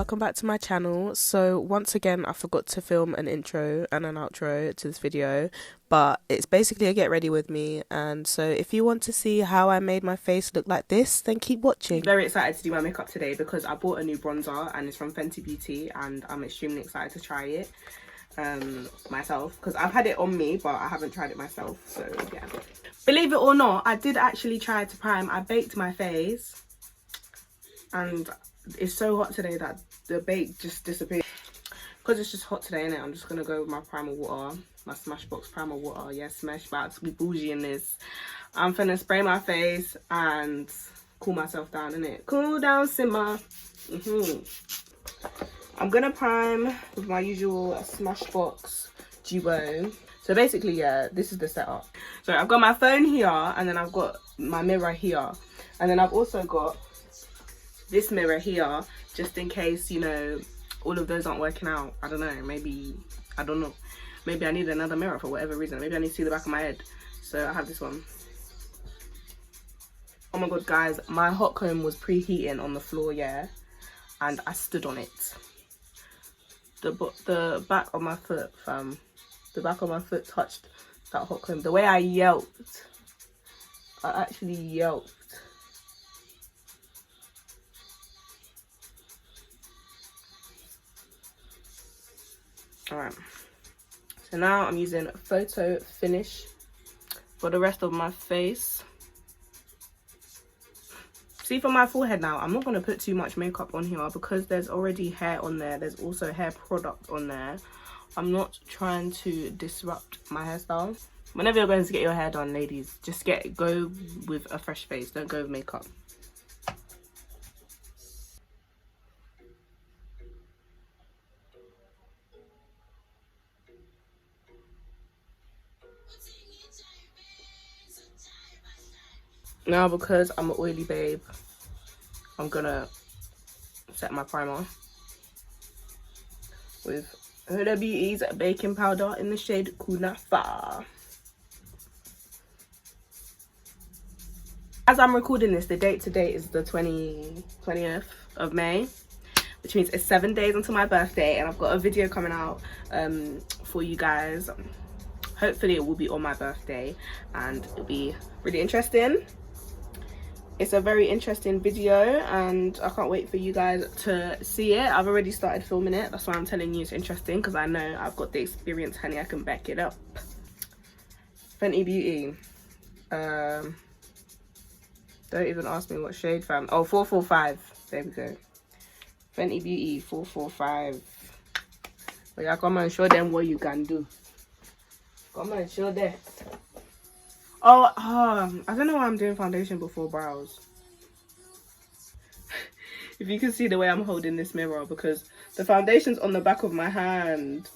welcome back to my channel. So once again I forgot to film an intro and an outro to this video, but it's basically a get ready with me, and so if you want to see how I made my face look like this, then keep watching. Very excited to do my makeup today because I bought a new bronzer and it's from Fenty Beauty, and I'm extremely excited to try it myself because I've had it on me but I haven't tried it myself. So yeah, believe it or not, I did actually try to prime. I baked my face and it's so hot today that the bake just disappeared. Because it's just hot today, innit? I'm just gonna go with my primer water, my Smashbox primer water. Yes, Smashbox, we bougie in this. I'm finna spray my face and cool myself down, innit? Cool down, simmer. I'm gonna prime with my usual Smashbox duo. So basically, yeah, this is the setup. So I've got my phone here, and then I've got my mirror here, and then I've also got this mirror here, just in case, you know, all of those aren't working out. I don't know, maybe, I don't know. Maybe I need another mirror for whatever reason. Maybe I need to see the back of my head. So I have this one. Oh my god, guys, my hot comb was preheating on the floor, yeah, and I stood on it. The back of my foot, fam, the back of my foot touched that hot comb. The way I yelped, I actually yelped. Alright, so now I'm using Photo Finish for the rest of my face. See, for my forehead now, I'm not going to put too much makeup on here because there's already hair on there. There's also hair product on there. I'm not trying to disrupt my hairstyle. Whenever you're going to get your hair done, ladies, just go with a fresh face. Don't go with makeup. Now, because I'm an oily babe, I'm gonna set my primer with Huda Beauty's baking powder in the shade Kunafa. As I'm recording this, the date today is the 20th of May, which means it's 7 days until my birthday, and I've got a video coming out for you guys. Hopefully it will be on my birthday and it'll be really interesting. It's a very interesting video and I can't wait for you guys to see it. I've already started filming it. That's why I'm telling you it's interesting, because I know I've got the experience, honey. I can back it up. Fenty Beauty. Don't even ask me what shade, fam. Oh, 445. There we go. Fenty Beauty 445. But yeah, come and show them what you can do. Come and show them. Oh, I don't know why I'm doing foundation before brows. If you can see the way I'm holding this mirror, because the foundation's on the back of my hand.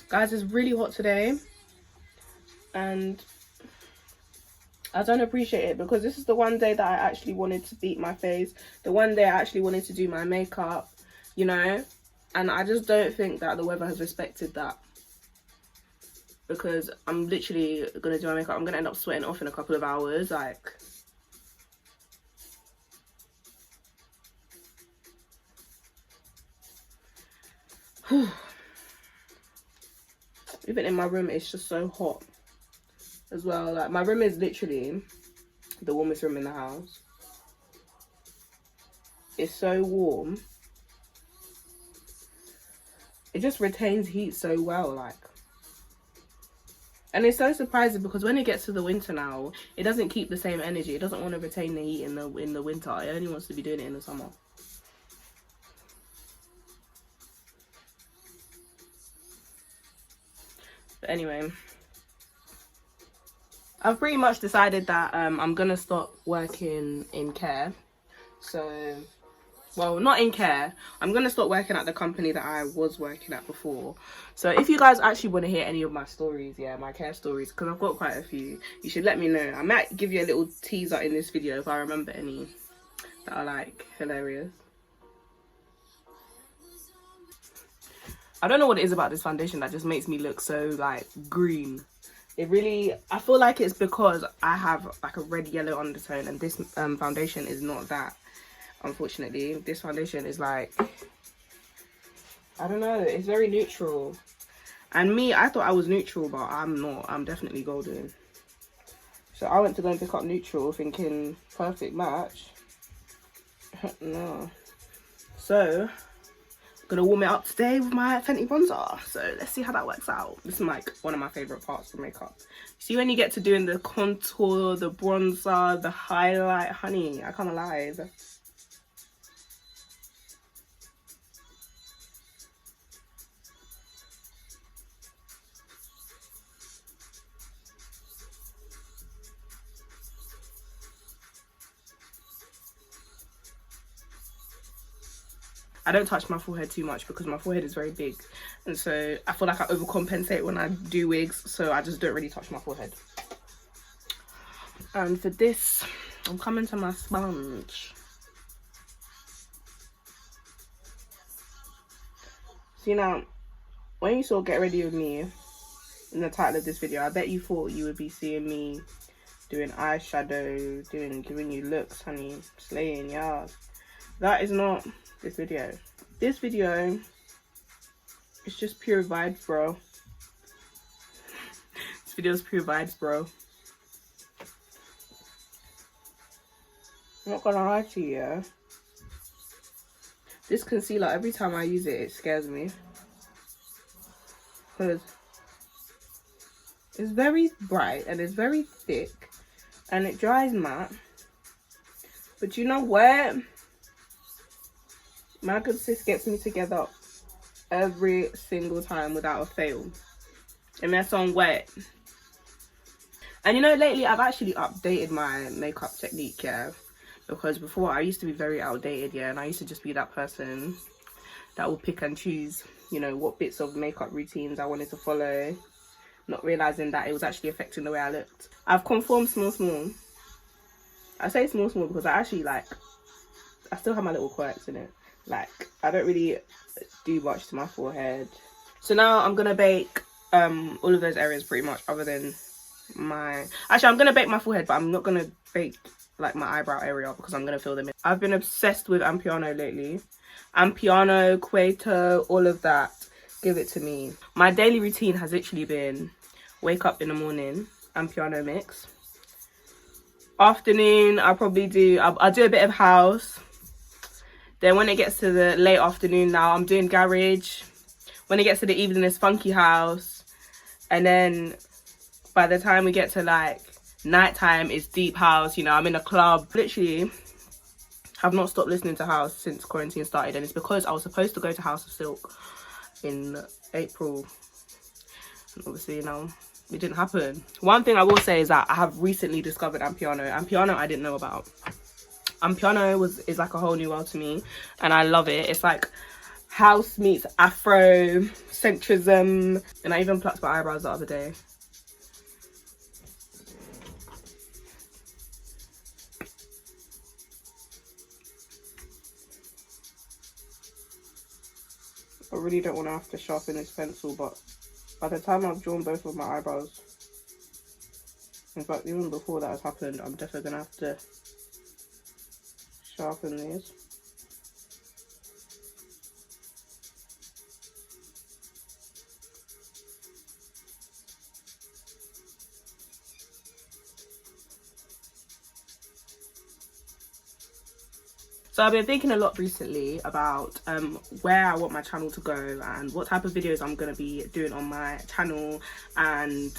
Guys, it's really hot today. And I don't appreciate it because this is the one day that I actually wanted to beat my face. The one day I actually wanted to do my makeup, you know. And I just don't think that the weather has respected that, because I'm literally gonna do my makeup. I'm gonna end up sweating off in a couple of hours. Like, even in my room, it's just so hot as well. Like, my room is literally the warmest room in the house. It's so warm. It just retains heat so well, like. And it's so surprising because when it gets to the winter now, it doesn't keep the same energy. It doesn't want to retain the heat in the winter. It only wants to be doing it in the summer. But anyway, I've pretty much decided that I'm gonna stop working in care. So, well, not in care. I'm going to stop working at the company that I was working at before. So if you guys actually want to hear any of my stories, yeah, my care stories, because I've got quite a few, you should let me know. I might give you a little teaser in this video if I remember any that are, like, hilarious. I don't know what it is about this foundation that just makes me look so, like, green. It really, I feel like it's because I have like a red yellow undertone, and this foundation is not that, unfortunately. This foundation is like, I don't know, it's very neutral. And me, I thought I was neutral, but I'm not. I'm definitely golden. So I went to go and pick up neutral thinking perfect match. No. So I'm gonna warm it up today with my Fenty bronzer. So let's see how that works out. This is like one of my favorite parts of makeup. See, when you get to doing the contour, the bronzer, the highlight, honey, I can't lie. I don't touch my forehead too much because my forehead is very big, and so I feel like I overcompensate when I do wigs, so I just don't really touch my forehead. And for this, I'm coming to my sponge. See, now when you saw Get Ready With Me in the title of this video, I bet you thought you would be seeing me doing eyeshadow, giving you looks, honey, slaying, yeah. That is not this video. This video is just pure vibes, bro. This video is pure vibes, bro. I'm not gonna lie to you, yeah. This concealer, every time I use it, it scares me. Because it's very bright and it's very thick and it dries matte. But you know what? My good sis gets me together every single time without a fail. And that's on wet. And you know, lately I've actually updated my makeup technique, yeah. Because before I used to be very outdated, yeah. And I used to just be that person that would pick and choose, you know, what bits of makeup routines I wanted to follow. Not realising that it was actually affecting the way I looked. I've conformed small. I say small because I actually like, I still have my little quirks in it. Like, I don't really do much to my forehead. So now I'm gonna bake all of those areas pretty much, other than my, actually I'm gonna bake my forehead, but I'm not gonna bake like my eyebrow area because I'm gonna fill them in. I've been obsessed with Ampiano lately. Ampiano, Quato, all of that, give it to me. My daily routine has literally been wake up in the morning, Ampiano mix. Afternoon, I'll probably do, I'll do a bit of house. Then when it gets to the late afternoon now, I'm doing garage. When it gets to the evening, it's funky house. And then by the time we get to like nighttime, it's deep house. You know, I'm in a club. Literally, I've not stopped listening to house since quarantine started. And it's because I was supposed to go to House of Silk in April. And obviously, you know, it didn't happen. One thing I will say is that I have recently discovered Ampiano. Ampiano I didn't know about. Ampiano is like a whole new world to me, and I love it. It's like house meets Afro centrism, and I even plucked my eyebrows the other day. I really don't want to have to sharpen this pencil, but by the time I've drawn both of my eyebrows, in fact even before that has happened, I'm definitely gonna have to sharpen these. So I've been thinking a lot recently about where I want my channel to go and what type of videos I'm going to be doing on my channel, and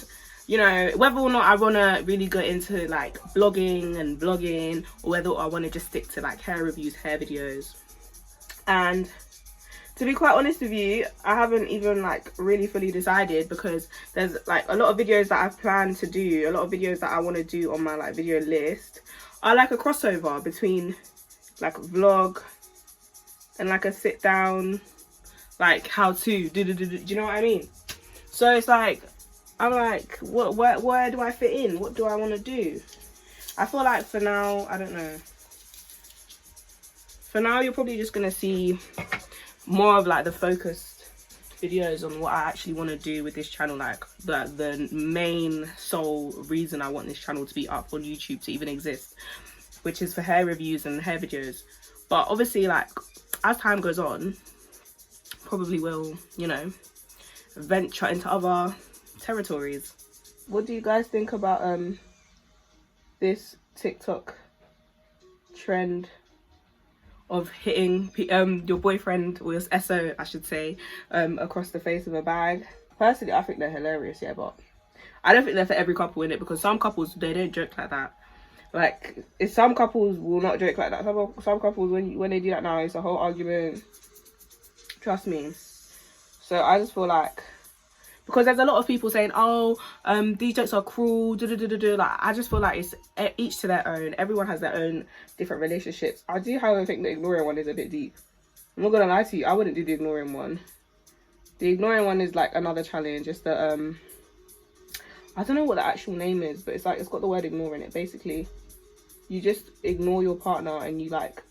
you know, whether or not I want to really go into like blogging and vlogging, or whether I want to just stick to like hair reviews, hair videos. And to be quite honest with you, I haven't even like really fully decided, because there's like a lot of videos that I've planned to do, a lot of videos that I want to do on my like video list are like a crossover between like a vlog and like a sit down, like how to do you know what I mean? So it's like, I'm like, where do I fit in? What do I want to do? I feel like for now, I don't know. For now, you're probably just gonna see more of like the focused videos on what I actually want to do with this channel, like the main sole reason I want this channel to be up on YouTube to even exist, which is for hair reviews and hair videos. But obviously, like, as time goes on, probably will, you know, venture into other territories. What do you guys think about this TikTok trend of hitting your boyfriend, or your SO I should say, across the face of a bag? Personally, I think they're hilarious, yeah, but I don't think they're for every couple in it, because some couples, they don't joke like that. Like, some couples will not joke like that. Some couples, when they do that now, it's a whole argument. Trust me. So I just feel like, because there's a lot of people saying, oh, these jokes are cruel, like, I just feel like it's each to their own. Everyone has their own different relationships. I do, however, think the ignoring one is a bit deep. I'm not gonna lie to you, I wouldn't do the ignoring one. The ignoring one is like another challenge. It's the I don't know what the actual name is, but it's like, it's got the word ignore in it. Basically, you just ignore your partner and you like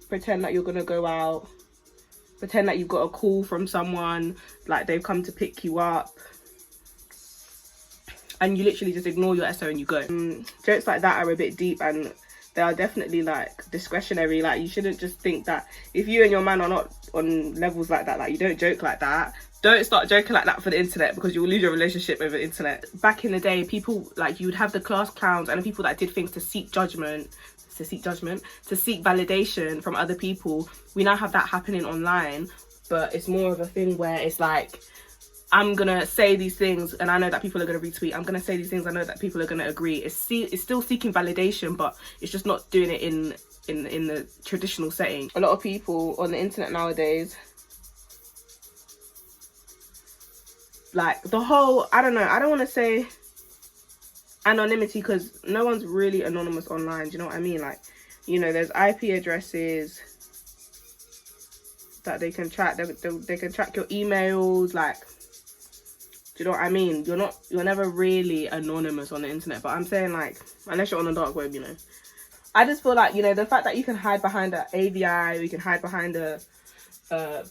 pretend that you're gonna go out, pretend that you've got a call from someone, like they've come to pick you up, and you literally just ignore your SO and you go. Jokes like that are a bit deep, and they are definitely like discretionary. Like, you shouldn't just think that if you and your man are not on levels like that, like, you don't joke like that. Don't start joking like that for the internet, because you'll lose your relationship over the internet. Back in the day, people, like, you would have the class clowns and the people that did things to seek judgment, to seek validation from other people. We now have that happening online, but it's more of a thing where it's like, I'm gonna say these things and I know that people are gonna retweet. I'm gonna say these things, I know that people are gonna agree. It's still seeking validation, but it's just not doing it in the traditional setting. A lot of people on the internet nowadays, like, the whole, I don't know, I don't want to say anonymity, because no one's really anonymous online, do you know what I mean? Like, you know, there's IP addresses that they can track. They can track your emails, like, do you know what I mean? You're never really anonymous on the internet. But I'm saying, like, unless you're on the dark web, you know. I just feel like, you know, the fact that you can hide behind an AVI, or you can hide behind a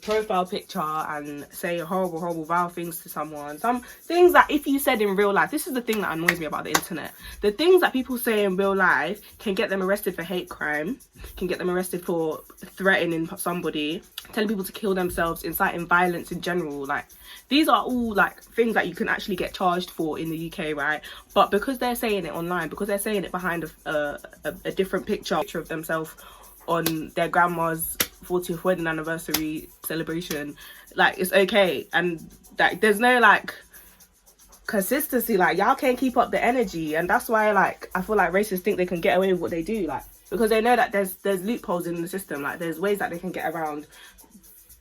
profile picture and say horrible vile things to someone, some things that if you said in real life, this is the thing that annoys me about the internet, the things that people say in real life can get them arrested for hate crime, can get them arrested for threatening somebody, telling people to kill themselves, inciting violence in general. Like, these are all like things that you can actually get charged for in the UK, right? But because they're saying it online, because they're saying it behind a different picture of themselves on their grandma's 40th wedding anniversary celebration, like, it's okay. And like, there's no like consistency. Like, y'all can't keep up the energy, and that's why, like, I feel like racists think they can get away with what they do, like, because they know that there's loopholes in the system. Like, there's ways that they can get around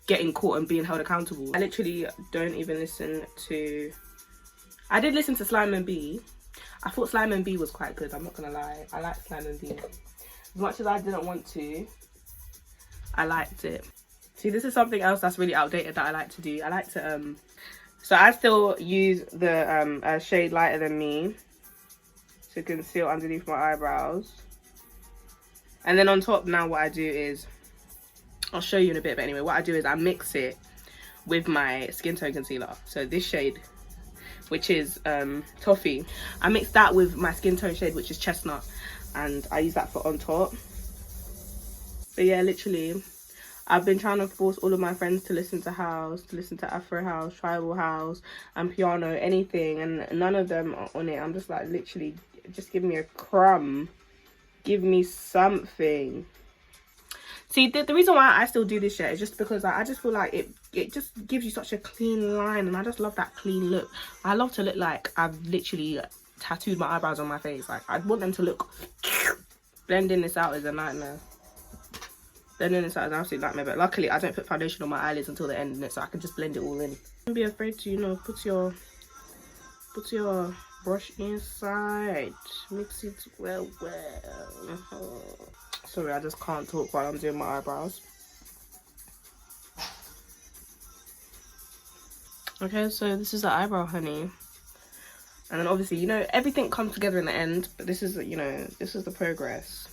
getting caught and being held accountable. I literally don't even listen to, I did listen to Slime and B. I thought Slime and B was quite good, I'm not gonna lie. I liked Slime and B. As much as I didn't want to, I liked it. See, this is something else that's really outdated that I like to do. I like to, so I still use the shade Lighter Than Me to conceal underneath my eyebrows. And then on top now, what I do is, I'll show you in a bit, but anyway, what I do is I mix it with my skin tone concealer. So this shade, which is Toffee, I mix that with my skin tone shade, which is Chestnut, and I use that for on top. But yeah, literally, I've been trying to force all of my friends to listen to house, to listen to Afro house, tribal house, and piano, anything, and none of them are on it. I'm just like, literally, just give me a crumb, give me something. See, the reason why I still do this shit is just because, like, I just feel like it just gives you such a clean line, and I just love that clean look. I love to look like I've literally tattooed my eyebrows on my face. Like, I'd want them to look. Blending this out is a nightmare. Blending this out is an absolute nightmare, but luckily I don't put foundation on my eyelids until the end, so I can just blend it all in. Don't be afraid to, you know, put your brush inside, mix it well. Sorry, I just can't talk while I'm doing my eyebrows. Okay, so this is the eyebrow honey, and then obviously, you know, everything comes together in the end, but this is, you know, this is the progress.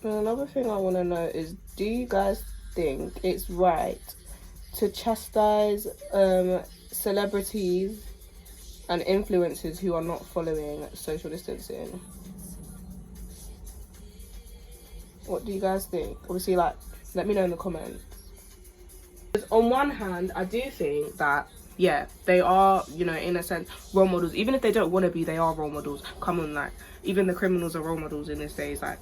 And another thing I want to know is, do you guys think it's right to chastise celebrities and influencers who are not following social distancing? What do you guys think? Obviously, like, let me know in the comments. Because on one hand, I do think that, yeah, they are, you know, in a sense, role models. Even if they don't want to be, they are role models. Come on, like, even the criminals are role models in this days, like.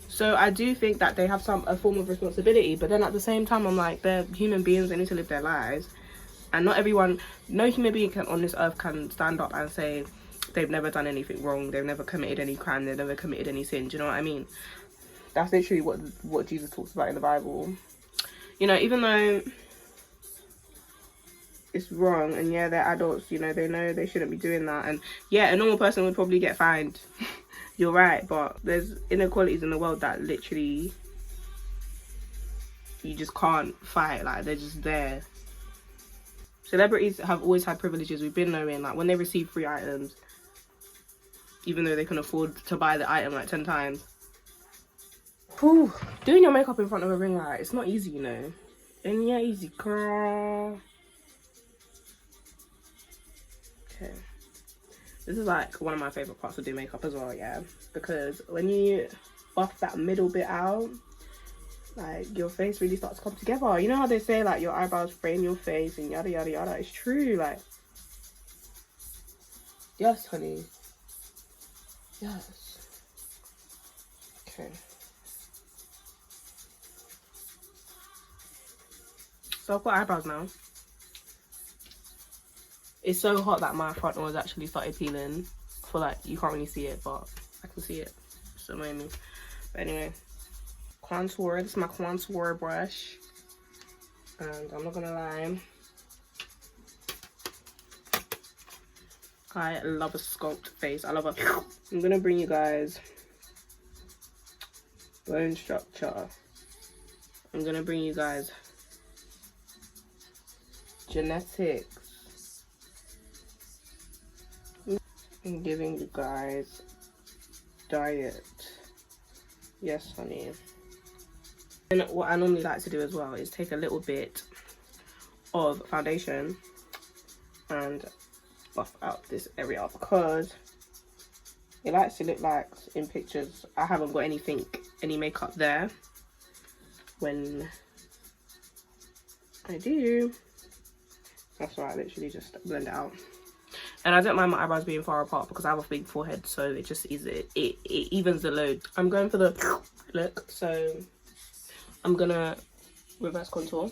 So I do think that they have a form of responsibility, but then at the same time, I'm like, they're human beings, they need to live their lives. And not everyone, no human being on this earth can stand up and say they've never done anything wrong, they've never committed any crime, they've never committed any sin. Do you know what I mean? That's literally what Jesus talks about in the Bible. You know, even though it's wrong, and yeah, they're adults, you know they shouldn't be doing that, and yeah, a normal person would probably get fined. You're right, but there's inequalities in the world that literally you just can't fight. Like, they're just there. Celebrities have always had privileges. We've been knowing, like, when they receive free items, even though they can afford to buy the item like 10 times. Whew. Doing your makeup in front of a ring light, it's not easy, you know. And yeah, easy, girl. Okay. This is like one of my favorite parts of doing makeup as well, yeah. Because when you buff that middle bit out, like, your face really starts to come together. You know how they say, like, your eyebrows frame your face and yada yada yada. It's true, like. Yes, honey. Yes. Okay. So I've got eyebrows now. It's so hot that my front ones actually started peeling. I feel like you can't really see it, but I can see it. It's annoying me. But anyway, contour. This is my contour brush. And I'm not gonna lie, I love a sculpt face. I love a... I'm gonna bring you guys bone structure. I'm gonna bring you guys genetics. I'm giving you guys diet. Yes, honey. And what I normally like to do as well is take a little bit of foundation and buff out this area, because it likes to look like in pictures I haven't got any makeup there when I do. That's why I literally just blend it out. And I don't mind my eyebrows being far apart because I have a big forehead, so it just is it evens the load. I'm going for the look, so I'm gonna reverse contour.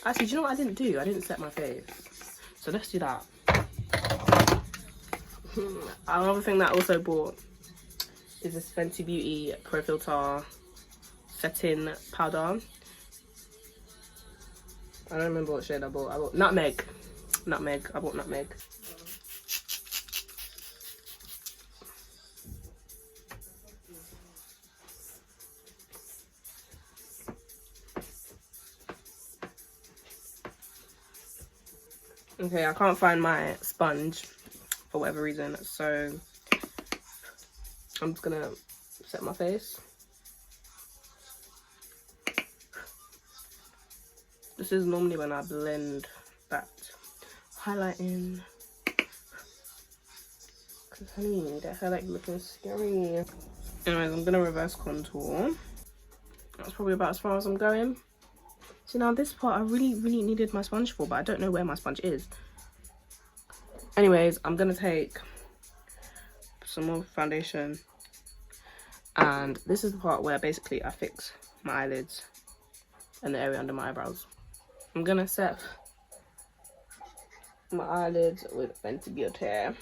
Actually, do you know what I didn't do? I didn't set my face, so let's do that. Another thing that I also bought is this Fenty Beauty Pro Filter setting powder. I don't remember what shade I bought. I bought nutmeg. I bought nutmeg. Okay, I can't find my sponge for whatever reason, so I'm just gonna set my face. This is normally when I blend that highlighting, because honey, that highlight looking scary. Anyways, I'm gonna reverse contour. That's probably about as far as I'm going. See, now this part I really needed my sponge for, but I don't know where my sponge is. Anyways, I'm gonna take some more foundation, and this is the part where basically I fix my eyelids and the area under my eyebrows. I'm gonna set my eyelids with Fenty Beauty.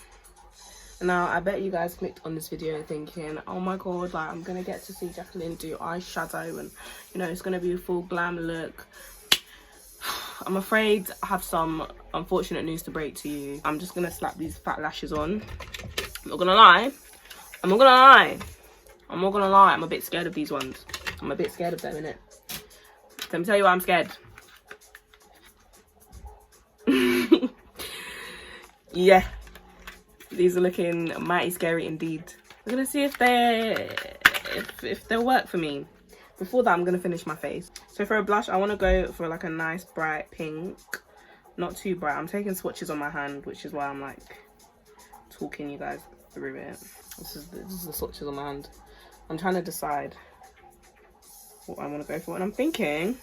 Now, I bet you guys clicked on this video thinking, oh my god, like, I'm gonna get to see Jacqueline do eyeshadow and, you know, it's gonna be a full glam look. I'm afraid I have some unfortunate news to break to you. I'm just gonna slap these fat lashes on. I'm not gonna lie. I'm a bit scared of these ones. I'm a bit scared of them, innit? Let me tell you why I'm scared. Yeah. These are looking mighty scary indeed. I'm gonna see if they'll work for me. Before that, I'm gonna finish my face. So for a blush, I want to go for like a nice bright pink, not too bright. I'm taking swatches on my hand, which is why I'm like talking you guys through it. This is the swatches on my hand. I'm trying to decide what I want to go for, and I'm thinking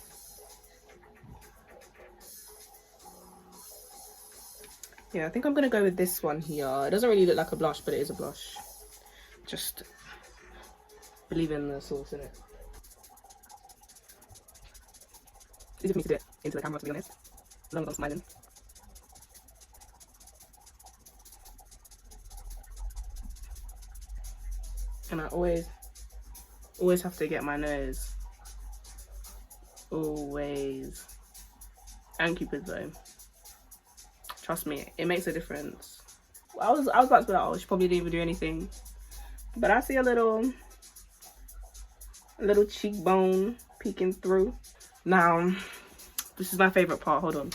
yeah, I think I'm gonna go with this one here. It doesn't really look like a blush, but it is a blush. Just believe in the sauce in it. It's easy for me to do it into the camera, to be honest, as long as I'm smiling. And I always have to get my nose. Always. And Cupid though. Trust me, it makes a difference. I was about to be like, oh, she probably didn't even do anything. But I see a little cheekbone peeking through. Now, this is my favorite part. Hold on.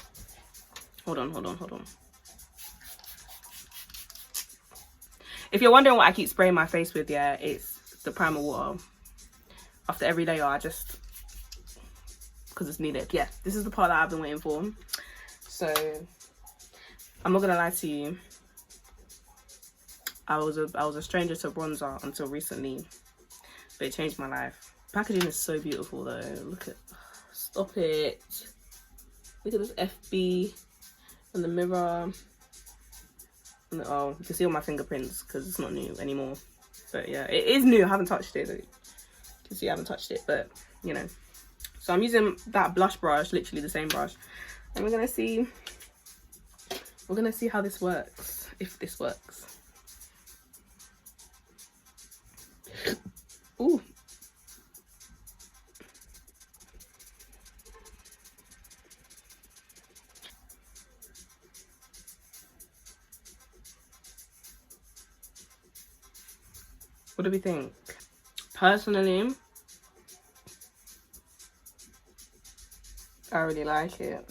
If you're wondering what I keep spraying my face with, yeah, it's the primer water. After every layer, I just, because it's needed. Yeah, this is the part that I've been waiting for. So, I'm not gonna lie to you. I was a stranger to bronzer until recently, but it changed my life. Packaging is so beautiful though. Look at, stop it. Look at this FB and the mirror. And oh, you can see all my fingerprints because it's not new anymore. But yeah, it is new. I haven't touched it. You can see I haven't touched it, but you know. So I'm using that blush brush, literally the same brush, and we're gonna see how this works, if this works. Ooh. What do we think? Personally, I really like it.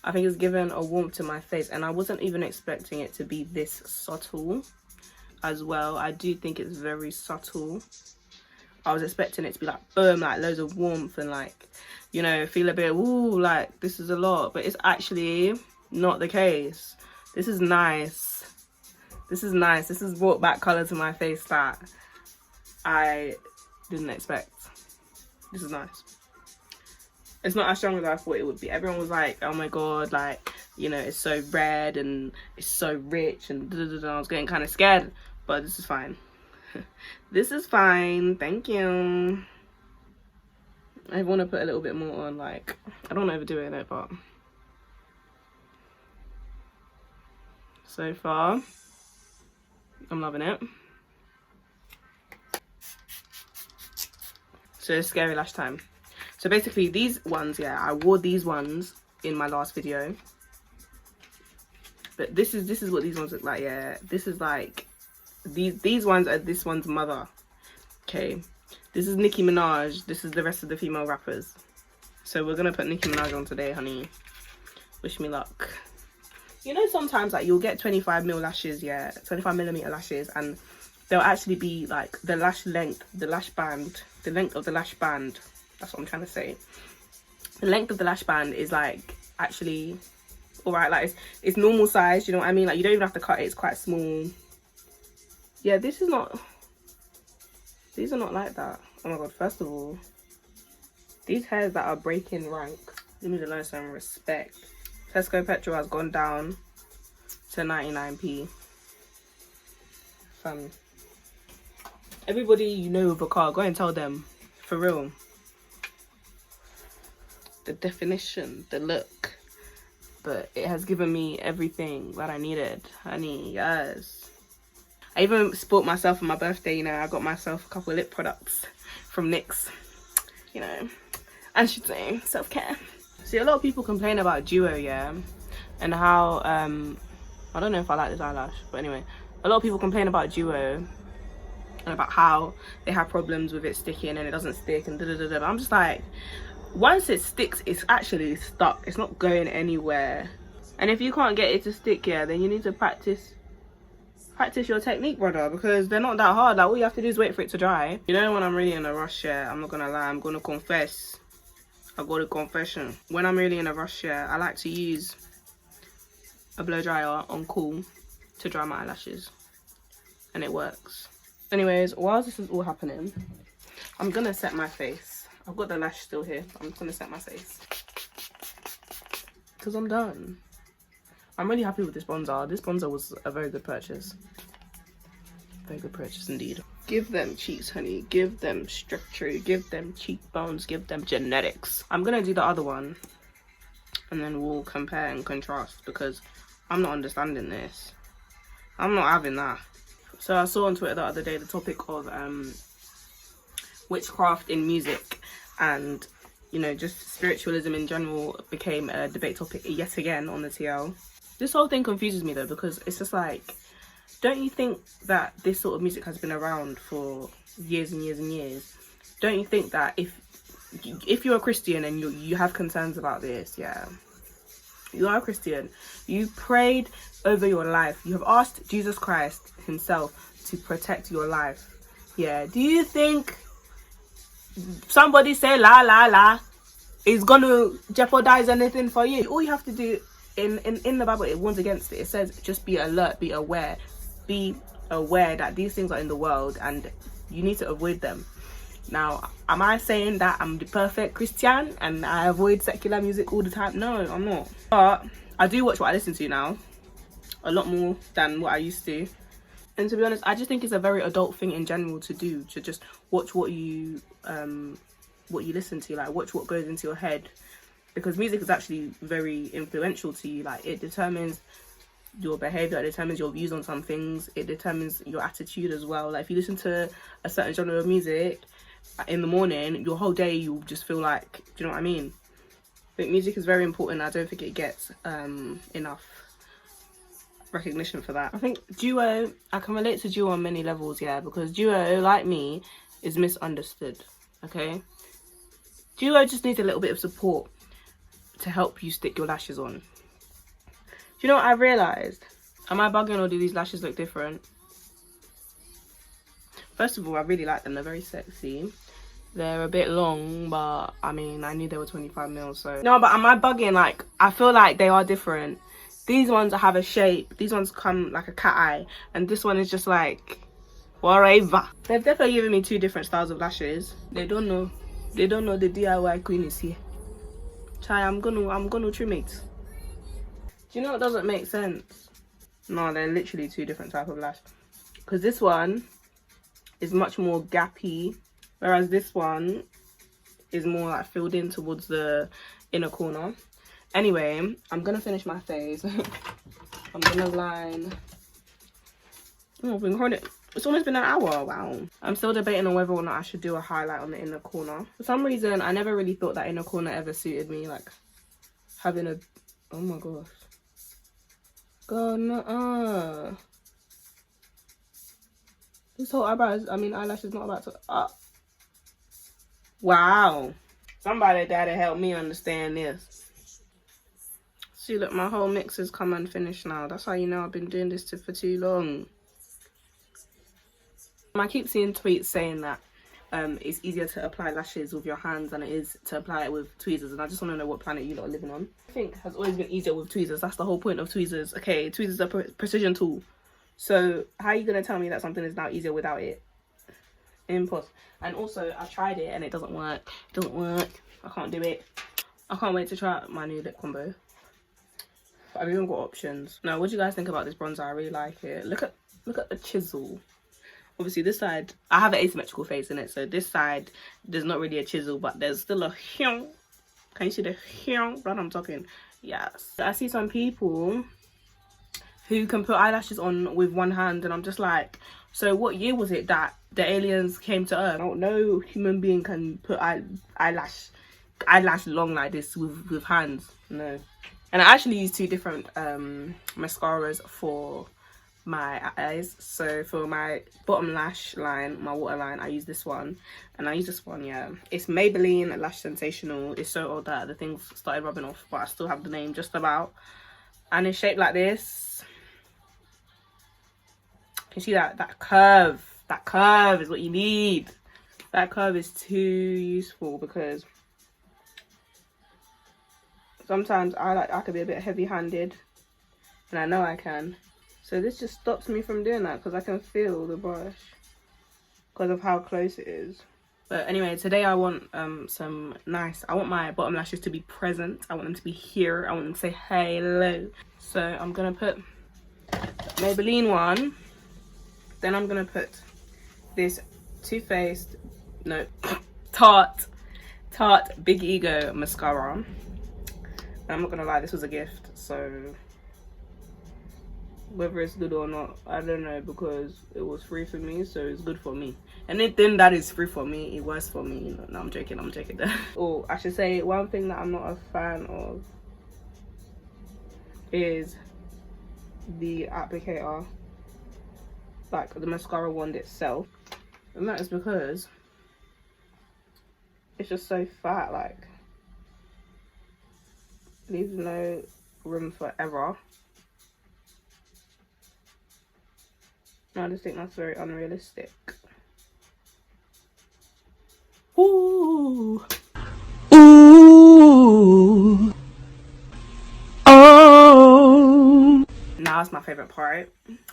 I think it's given a warmth to my face, and I wasn't even expecting it to be this subtle as well. I do think it's very subtle. I was expecting it to be like boom, like loads of warmth and like, you know, feel a bit ooh, like this is a lot, but it's actually not the case. This is nice. This is nice. This has brought back color to my face that I didn't expect. This is nice. It's not as strong as I thought it would be. Everyone was like, oh my god, like, you know, it's so red and it's so rich and da, da, da, da. I was getting kind of scared, but this is fine. This is fine, thank you. I want to put a little bit more on, like, I don't want to overdo it, but so far I'm loving it. So it's scary lash time. So basically these ones, yeah, I wore these ones in my last video, but this is what these ones look like. Yeah, this is like these ones are this one's mother. Okay, this is Nicki Minaj. This is the rest of the female rappers. So we're gonna put Nicki Minaj on today, honey. Wish me luck. You know, sometimes like you'll get 25mm lashes, yeah, 25mm lashes, and they'll actually be like the lash length, the lash band, the length of the lash band. That's what I'm trying to say. The length of the lash band is like actually all right, like it's normal size, you know what I mean? Like you don't even have to cut it, it's quite small. Yeah, these are not like that. Oh my god, first of all, these hairs that are breaking rank, you need to learn some respect. Tesco petrol has gone down to 99p. Fam, everybody you know with a car, go and tell them, for real. The definition, the look, but it has given me everything that I needed, honey. Yes, I even spoilt myself for my birthday. You know, I got myself a couple of lip products from NYX, you know, and should say self-care. See, a lot of people complain about duo, yeah, and how I don't know if I like this eyelash, but anyway, a lot of people complain about duo and about how they have problems with it sticking and it doesn't stick and da da da da. I'm just like, once it sticks, it's actually stuck. It's not going anywhere. And if you can't get it to stick, yeah, then you need to practice your technique, brother, because they're not that hard. Like, all you have to do is wait for it to dry. You know, when I'm really in a rush, yeah, I'm not gonna lie, I'm gonna confess. I got a confession. When I'm really in a rush, yeah, I like to use a blow dryer on cool to dry my eyelashes, and it works. Anyways, while this is all happening, I'm gonna set my face. I've got the lash still here. I'm gonna set my face because I'm done. I'm really happy with this bronzer. This bronzer was a very good purchase. Very good purchase indeed. Give them cheeks, honey. Give them structure. Give them cheekbones. Give them genetics. I'm gonna do the other one, and then we'll compare and contrast, because I'm not understanding this. I'm not having that. So I saw on Twitter the other day the topic of witchcraft in music, and you know, just spiritualism in general became a debate topic yet again on the TL. This whole thing confuses me though, because it's just like, don't you think that this sort of music has been around for years and years and years? Don't you think that if you're a Christian and you have concerns about this, yeah, you are a Christian, you prayed over your life, you have asked Jesus Christ himself to protect your life, yeah, do you think somebody say la la la is gonna jeopardize anything for you? All you have to do in the Bible, it warns against it. It says just be alert, be aware that these things are in the world and you need to avoid them. Now, am I saying that I'm the perfect Christian and I avoid secular music all the time? No, I'm not. But I do watch what I listen to now, a lot more than what I used to. And to be honest, I just think it's a very adult thing in general to do, to just watch what you listen to, like watch what goes into your head, because music is actually very influential to you. Like, it determines your behavior, it determines your views on some things, it determines your attitude as well. Like, if you listen to a certain genre of music in the morning, your whole day you'll just feel like, do you know what I mean? I think music is very important. I don't think it gets enough recognition for that. I think duo, I can relate to duo on many levels, yeah, because duo, like me, is misunderstood. Okay, duo just needs a little bit of support to help you stick your lashes on. Do you know what I realized? Am I bugging, or do these lashes look different? First of all, I really like them. They're very sexy. They're a bit long, but I mean, I knew they were 25 mil, so no. But am I bugging? Like, I feel like they are different. These ones have a shape. These ones come like a cat eye, and this one is just like whatever. They've definitely given me two different styles of lashes. They don't know the DIY queen is here. Chai, I'm gonna trim it. Do you know what doesn't make sense? No, they're literally two different type of lash. Because this one is much more gappy, whereas this one is more like filled in towards the inner corner. Anyway, I'm gonna finish my face. I'm gonna line. Oh, I've been holding it. It's almost been an hour. Wow. I'm still debating on whether or not I should do a highlight on the inner corner. For some reason, I never really thought that inner corner ever suited me. Like, having a... Oh my gosh. God, nuh-uh. This whole eyelash is not about to... Wow. Somebody gotta help me understand this. See, look, my whole mix has come unfinished now. That's how you know I've been doing this for too long. I keep seeing tweets saying that it's easier to apply lashes with your hands than it is to apply it with tweezers, and I just want to know what planet you lot are living on. I think has always been easier with tweezers. That's the whole point of tweezers. Okay, tweezers are a precision tool. So how are you going to tell me that something is now easier without it? Impossible. And also, I tried it and it doesn't work. It doesn't work. I can't do it. I can't wait to try out my new lip combo. I've even got options. Now, what do you guys think about this bronzer? I really like it. Look at the chisel. Obviously, this side, I have an asymmetrical face in it, so this side, there's not really a chisel, but there's still a hyung. Can you see the hyung? Right, I'm talking. Yes. I see some people who can put eyelashes on with one hand, and I'm just like, so what year was it that the aliens came to Earth? No human being can put eyelash long like this with hands. No. And I actually use two different mascaras for my eyes. So for my bottom lash line, my waterline, I use this one, and I use this one, yeah, it's Maybelline Lash Sensational. It's so old that the things started rubbing off, but I still have the name just about. and it's shaped like this. Can you see that curve? That curve is what you need. That curve is too useful because sometimes I could be a bit heavy-handed, and I know I can. So this just stops me from doing that because I can feel the brush because of how close it is. But anyway, today I want some nice, I want my bottom lashes to be present. I want them to be here. I want them to say hello. So I'm gonna put Maybelline one. Then I'm gonna put this Too Faced, no, Tarte Big Ego mascara. And I'm not gonna lie, this was a gift, so whether it's good or not, I don't know, because it was free for me, so it's good for me. Anything that is free for me, it was for me. No, I'm joking. Oh, I should say one thing that I'm not a fan of is the applicator, like the mascara wand itself, and that is because it's just so fat, like leaves no room for error. I just think that's very unrealistic. Ooh. Ooh. Oh. Now it's my favorite part,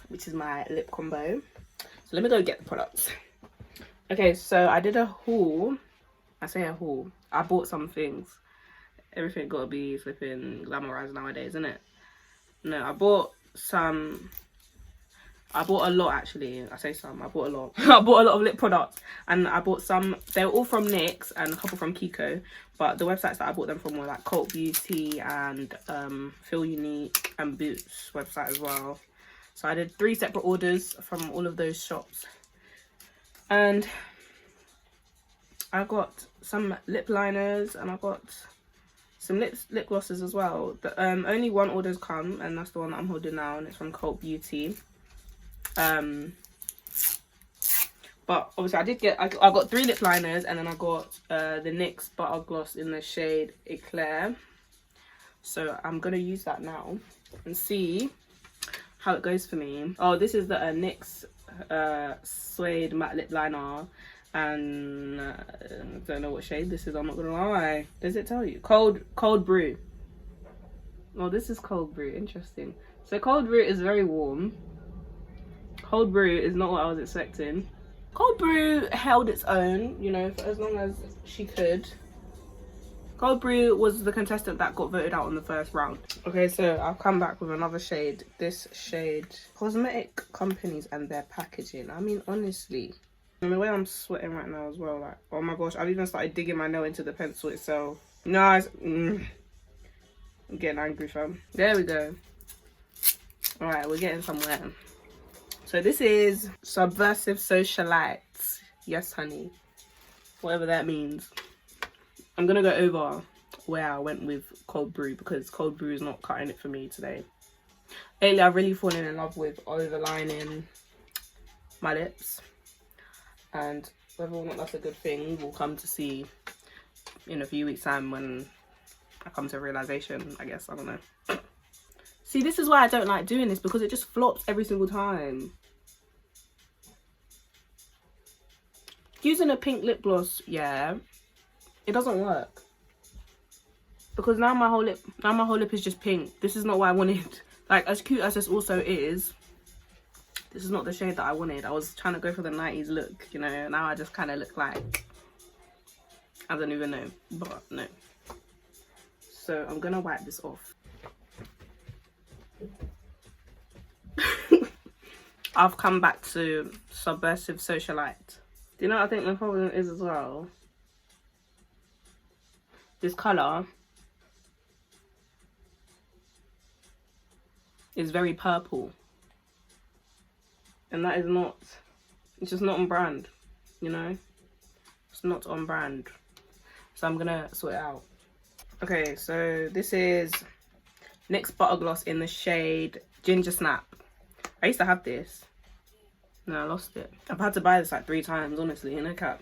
which is my lip combo. So let me go get the products. Okay, so I did a haul. I say a haul. I bought some things. Everything gotta be flipping glamorized nowadays, isn't it? No, I bought a lot, actually. I say some, I bought a lot. I bought a lot of lip products, and I bought some, they were all from NYX and a couple from Kiko, but the websites that I bought them from were like Cult Beauty and Feel Unique and Boots website as well. So I did 3 separate orders from all of those shops, and I got some lip liners and I got some lip glosses as well. Only one order's come, and that's the one that I'm holding now, and it's from Cult Beauty. But obviously I got 3 lip liners, and then I got the NYX butter gloss in the shade Eclair. So I'm gonna use that now and see how it goes for me. Oh, this is the NYX suede matte lip liner, and I don't know what shade this is, I'm not gonna lie. Does it tell you? Cold Brew. Oh, this is Cold Brew. Interesting. So Cold Brew is very warm. Cold Brew is not what I was expecting. Cold Brew held its own, you know, for as long as she could. Cold Brew was the contestant that got voted out on the first round. Okay, so I've come back with another shade. This shade, cosmetic companies and their packaging. I mean, honestly, and the way I'm sweating right now as well, like, oh my gosh, I've even started digging my nail into the pencil itself. No, I'm getting angry, fam. There we go. All right, we're getting somewhere. So this is Subversive Socialite. Yes, honey. Whatever that means. I'm gonna go over where I went with Cold Brew because Cold Brew is not cutting it for me today. Lately, I've really fallen in love with overlining my lips, and whether or not that's a good thing, we'll come to see in a few weeks' time when I come to a realization, I guess. I don't know. See, this is why I don't like doing this, because it just flops every single time. Using a pink lip gloss, yeah, it doesn't work. Because now my whole lip is just pink. This is not what I wanted. Like, as cute as this also is, this is not the shade that I wanted. I was trying to go for the 90s look, you know. Now I just kind of look like, I don't even know, but no. So I'm gonna wipe this off. I've come back to Subversive Socialite. Do you know what I think the problem is as well? This colour is very purple. And that is not, it's just not on brand, you know? It's not on brand. So I'm gonna sort it out. Okay, so this is NYX Butter Gloss in the shade Ginger Snap. I used to have this. No, I lost it. I've had to buy this like 3 times, honestly, in a cap.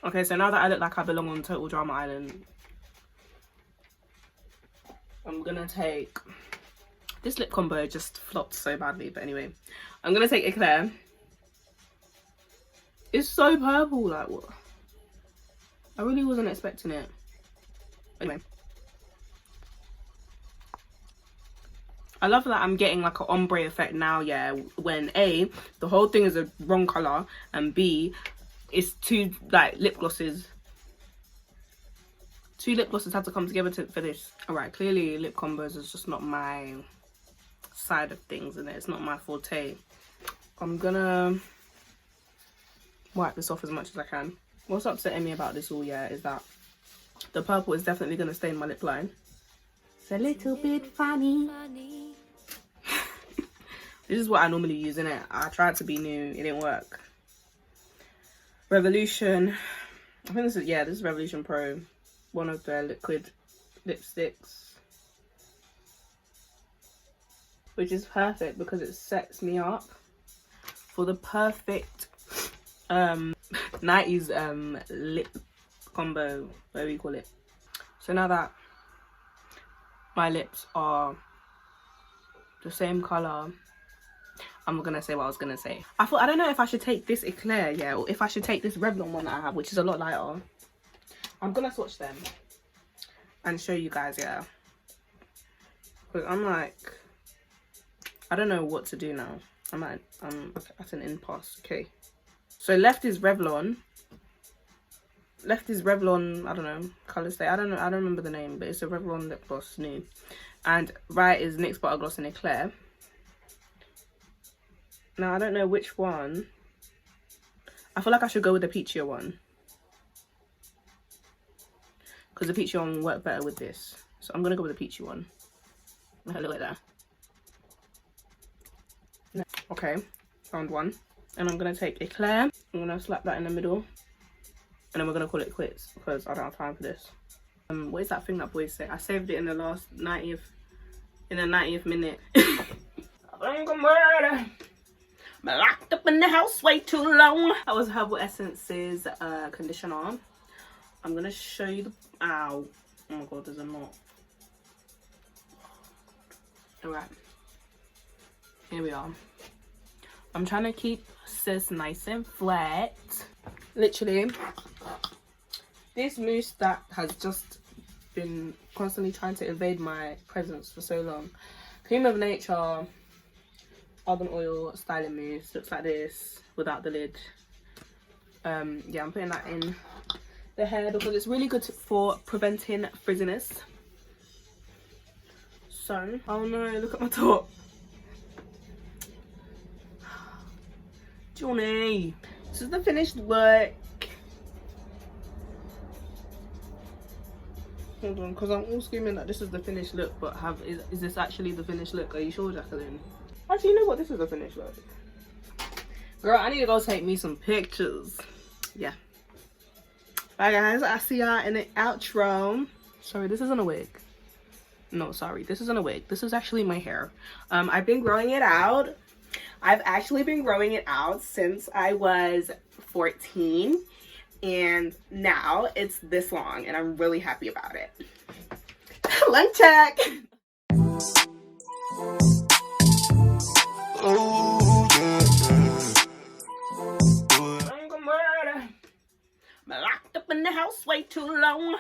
Okay, so now that I look like I belong on Total Drama Island, I'm gonna take this lip combo. Just flopped so badly, but anyway, I'm gonna take Eclair. It's so purple, like what? I really wasn't expecting it. Anyway, I love that I'm getting like an ombre effect now, yeah, when A, the whole thing is a wrong colour, and B, it's two like lip glosses. Two lip glosses had to come together for this. Alright, clearly lip combos is just not my side of things, and it's not my forte. I'm gonna wipe this off as much as I can. What's upsetting me about this all, yeah, is that the purple is definitely gonna stain my lip line. It's a little bit funny. This is what I normally use, innit? I tried to be new, it didn't work. Revolution. I think this is, yeah, this is Revolution Pro. One of their liquid lipsticks. Which is perfect because it sets me up for the perfect 90s lip combo, whatever you call it. So now that my lips are the same colour, I'm not gonna say what I was gonna say. I don't know if I should take this Eclair, yeah, or if I should take this Revlon one that I have, which is a lot lighter. I'm gonna swatch them and show you guys, yeah. Because I'm like, I don't know what to do now. I'm at an impasse. Okay. So left is Revlon. Left is Revlon, I don't know, colour stay. I don't know, I don't remember the name, but it's a Revlon lip gloss, new. And right is NYX Butter Gloss in Eclair. Now I don't know which one. I feel like I should go with the peachier one, because the peachy one will work better with this. So I'm gonna go with the peachy one. Look at that. Okay, found one. And I'm gonna take Eclair. I'm gonna slap that in the middle. And then we're gonna call it quits because I don't have time for this. What is that thing that boys say? I saved it in the last 90th minute. I think I'm murder. Been locked up in the house way too long. That was Herbal Essence's conditioner. I'm gonna show you the, ow. Oh my god, there's a knot. Alright. Here we are. I'm trying to keep this nice and flat. Literally, this mousse that has just been constantly trying to evade my presence for so long. Cream of Nature Argan Oil Styling Mousse. Looks like this without the lid. Yeah, I'm putting that in the hair because it's really good for preventing frizziness. So, oh no, look at my top. Johnny, this is the finished look. Hold on, because I'm all screaming that this is the finished look, but is this actually the finished look? Are you sure, Jacqueline? Actually, you know what? This is the finished look. Girl, I need to go take me some pictures. Yeah. Bye, guys. I'll see y'all in the outro. Sorry, this isn't a wig. No, sorry. This isn't a wig. This is actually my hair. I've been growing it out. I've actually been growing it out since I was 14. And now it's this long. And I'm really happy about it. Length check. Oh, yeah. I'm locked up in the house way too long.